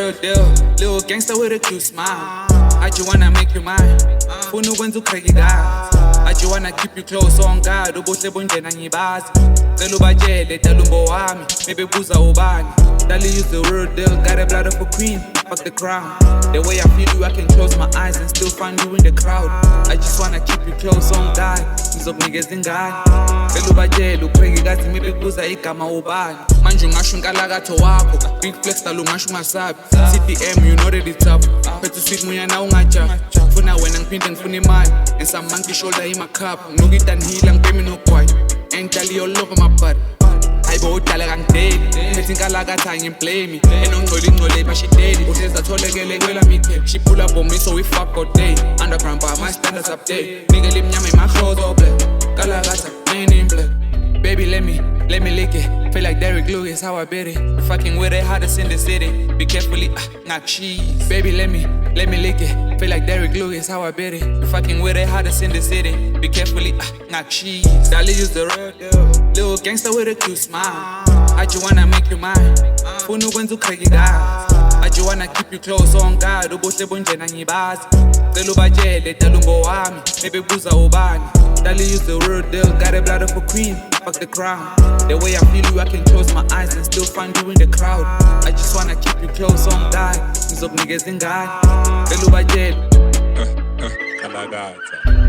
real deal. Little gangster with a cute smile. I just wanna make you mine. Funa ukwenza uqheke kazi. I just wanna keep you close on God. Ubuhle bunjena ngibazi. Cela ubatshele dala umbo wami. Maybe buza ubani. Dali use the real deal. Got a blood of a queen. Fuck the crown. The way I feel you, I can close my eyes and still find you in the crowd. I just wanna keep you close on God. Ngizokunikeza ingane. Cela ubatshele uqheke kazi. Maybe buza igama ubani. Manje ungasho inkalakatho wakho. Big flex dala ungasho ungasabi. CDM you know that it's up. Phethe sweet muyana ungajabi. Funa wena ngiphinde ngifuna imali. And some monkey shoulder in my cup. Ngokita nhila ngibhemi nogwayi. And dali all over my butt. Hayibo udala kangideli. Phethe inkalakatha ngimblame. Enongcola ingcole bashideli. Uhleza tholekele kwela mithe. She pull up on me so we fuck all day. Underground bar my standards update. Nigga limnyama imakhozo black. Kalakatha man in black. Baby let me lick it. Feel like Derrick Lewis, how I bet it. We're fucking with it, hottest in the city. Be carefully, not cheese. Baby, let me lick it. Feel like Derrick Lewis, how I bet it. We're fucking with it, hottest in the city. Be carefully, not cheese. Dolly use the real deal. Little gangster with a cute smile. I just wanna make you mine. Funa ukwenza uqheke kazi. I just wanna keep you close on God. Ubuhle bunjena ngibazi. Cela ubatshele dala umbo wami. Maybe buza ubani. Dolly use the real deal. Got a blood of a queen. Fuck the crown. The way I feel you, I can close my eyes and still find you in the crowd. I just wanna keep you close on God. Ngizokunikeza ingane. Cela ubatshele. Kalakatha.